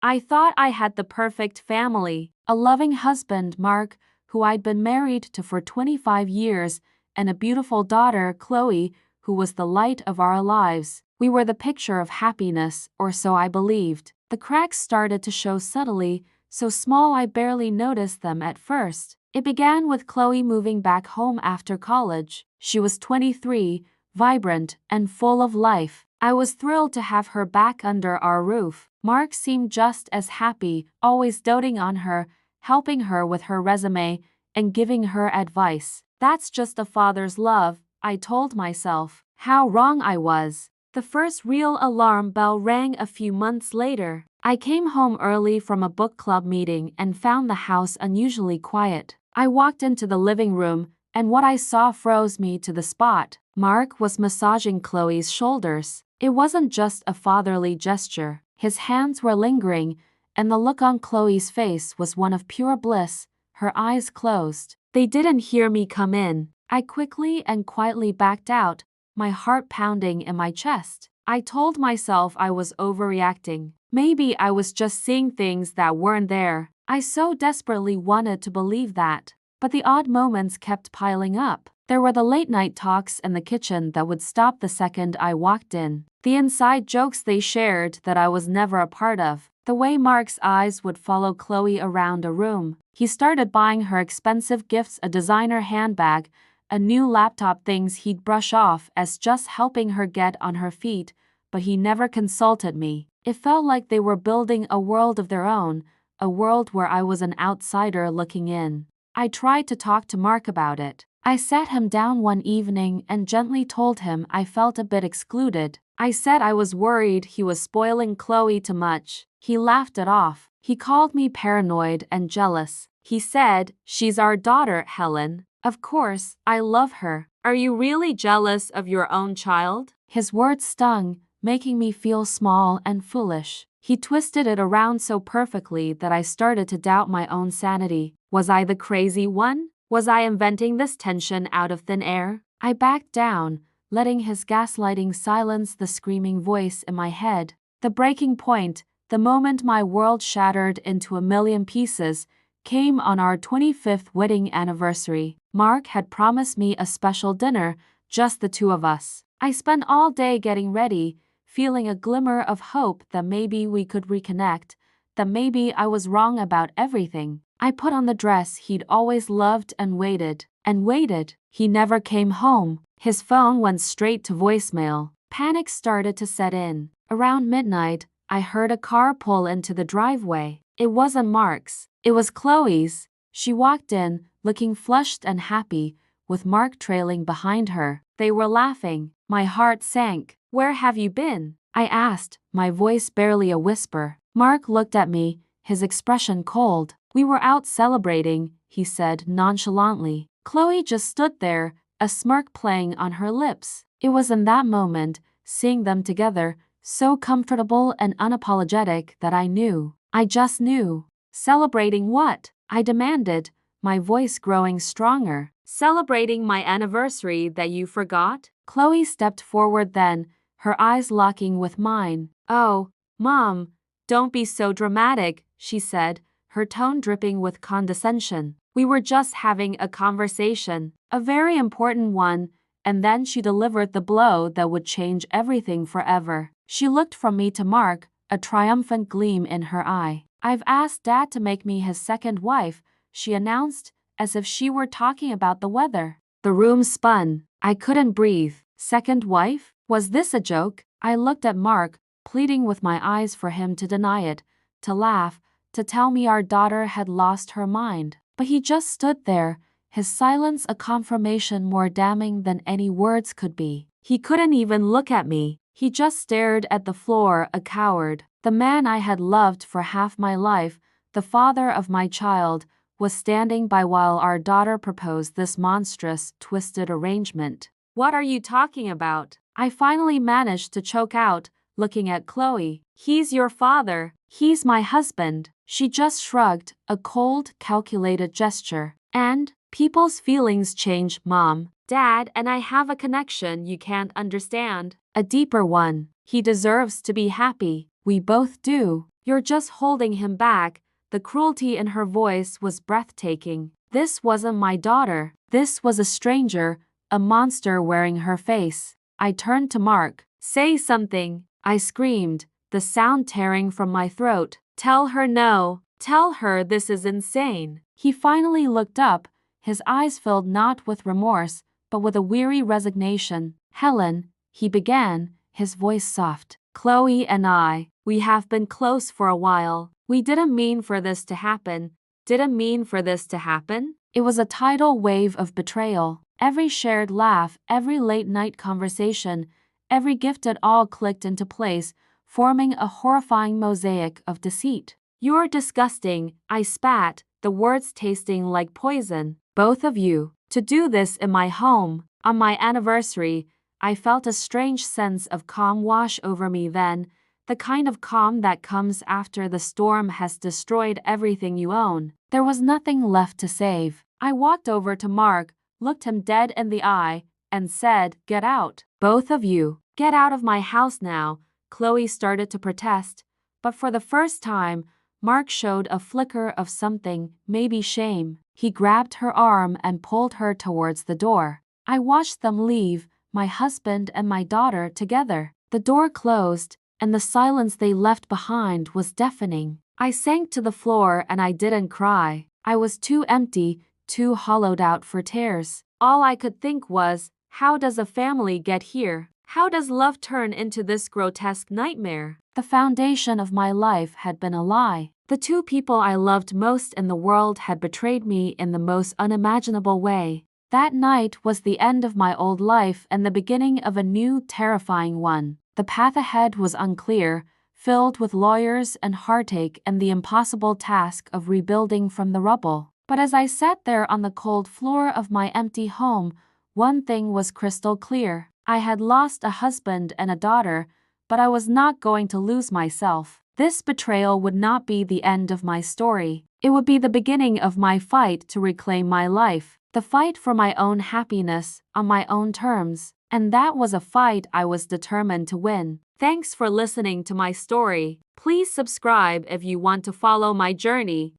I thought I had the perfect family, a loving husband, Mark, who I'd been married to for 25 years, and a beautiful daughter, Chloe, who was the light of our lives. We were the picture of happiness, or so I believed. The cracks started to show subtly, so small I barely noticed them at first. It began with Chloe moving back home after college. She was 23, vibrant, and full of life. I was thrilled to have her back under our roof. Mark seemed just as happy, always doting on her, helping her with her resume, and giving her advice. That's just a father's love, I told myself. How wrong I was. The first real alarm bell rang a few months later. I came home early from a book club meeting and found the house unusually quiet. I walked into the living room, and what I saw froze me to the spot. Mark was massaging Chloe's shoulders. It wasn't just a fatherly gesture. His hands were lingering, and the look on Chloe's face was one of pure bliss, her eyes closed. They didn't hear me come in. I quickly and quietly backed out, my heart pounding in my chest. I told myself I was overreacting. Maybe I was just seeing things that weren't there. I so desperately wanted to believe that. But the odd moments kept piling up. There were the late-night talks in the kitchen that would stop the second I walked in. The inside jokes they shared that I was never a part of. The way Mark's eyes would follow Chloe around a room. He started buying her expensive gifts, a designer handbag, a new laptop, things he'd brush off as just helping her get on her feet, but he never consulted me. It felt like they were building a world of their own, a world where I was an outsider looking in. I tried to talk to Mark about it. I sat him down one evening and gently told him I felt a bit excluded. I said I was worried he was spoiling Chloe too much. He laughed it off. He called me paranoid and jealous. He said, "She's our daughter, Helen. Of course, I love her. Are you really jealous of your own child?" His words stung, making me feel small and foolish. He twisted it around so perfectly that I started to doubt my own sanity. Was I the crazy one? Was I inventing this tension out of thin air? I backed down, letting his gaslighting silence the screaming voice in my head. The breaking point, the moment my world shattered into a million pieces, came on our 25th wedding anniversary. Mark had promised me a special dinner, just the two of us. I spent all day getting ready, feeling a glimmer of hope that maybe we could reconnect, that maybe I was wrong about everything. I put on the dress he'd always loved and waited. He never came home. His phone went straight to voicemail. Panic started to set in. Around midnight, I heard a car pull into the driveway. It wasn't Mark's. It was Chloe's. She walked in, looking flushed and happy, with Mark trailing behind her. They were laughing. My heart sank. "Where have you been?" I asked, my voice barely a whisper. Mark looked at me, his expression cold. "We were out celebrating," he said nonchalantly. Chloe just stood there, a smirk playing on her lips. It was in that moment, seeing them together, so comfortable and unapologetic, that I knew. I just knew. "Celebrating what?" I demanded, my voice growing stronger. "Celebrating my anniversary that you forgot?" Chloe stepped forward then, her eyes locking with mine. "Oh, Mom, don't be so dramatic," she said, her tone dripping with condescension. "We were just having a conversation, a very important one," and then she delivered the blow that would change everything forever. She looked from me to Mark, a triumphant gleam in her eye. "I've asked Dad to make me his second wife," she announced, as if she were talking about the weather. The room spun. I couldn't breathe. Second wife? Was this a joke? I looked at Mark, pleading with my eyes for him to deny it, to laugh, to tell me our daughter had lost her mind. But he just stood there, his silence a confirmation more damning than any words could be. He couldn't even look at me. He just stared at the floor, a coward. The man I had loved for half my life, the father of my child, was standing by while our daughter proposed this monstrous, twisted arrangement. "What are you talking about?" I finally managed to choke out, looking at Chloe. "He's your father. He's my husband." She just shrugged, a cold, calculated gesture. "And people's feelings change, Mom. Dad and I have a connection you can't understand. A deeper one. He deserves to be happy. We both do. You're just holding him back." The cruelty in her voice was breathtaking. This wasn't my daughter. This was a stranger, a monster wearing her face. I turned to Mark. "Say something," I screamed, the sound tearing from my throat. "Tell her no. Tell her this is insane." He finally looked up, his eyes filled not with remorse, but with a weary resignation. "Helen," he began, his voice soft. "Chloe and I, we have been close for a while. We didn't mean for this to happen. Didn't mean for this to happen." It was a tidal wave of betrayal. Every shared laugh, every late-night conversation, every gift, it all clicked into place, forming a horrifying mosaic of deceit. "You're disgusting," I spat, the words tasting like poison. "Both of you. To do this in my home, on my anniversary." I felt a strange sense of calm wash over me then, the kind of calm that comes after the storm has destroyed everything you own. There was nothing left to save. I walked over to Mark, looked him dead in the eye, and said, "Get out. Both of you. Get out of my house now." Chloe started to protest, but for the first time, Mark showed a flicker of something, maybe shame. He grabbed her arm and pulled her towards the door. I watched them leave, my husband and my daughter together. The door closed, and the silence they left behind was deafening. I sank to the floor and I didn't cry. I was too empty, too hollowed out for tears. All I could think was, how does a family get here? How does love turn into this grotesque nightmare? The foundation of my life had been a lie. The two people I loved most in the world had betrayed me in the most unimaginable way. That night was the end of my old life and the beginning of a new, terrifying one. The path ahead was unclear, filled with lawyers and heartache and the impossible task of rebuilding from the rubble. But as I sat there on the cold floor of my empty home, one thing was crystal clear. I had lost a husband and a daughter, but I was not going to lose myself. This betrayal would not be the end of my story. It would be the beginning of my fight to reclaim my life. The fight for my own happiness, on my own terms. And that was a fight I was determined to win. Thanks for listening to my story. Please subscribe if you want to follow my journey.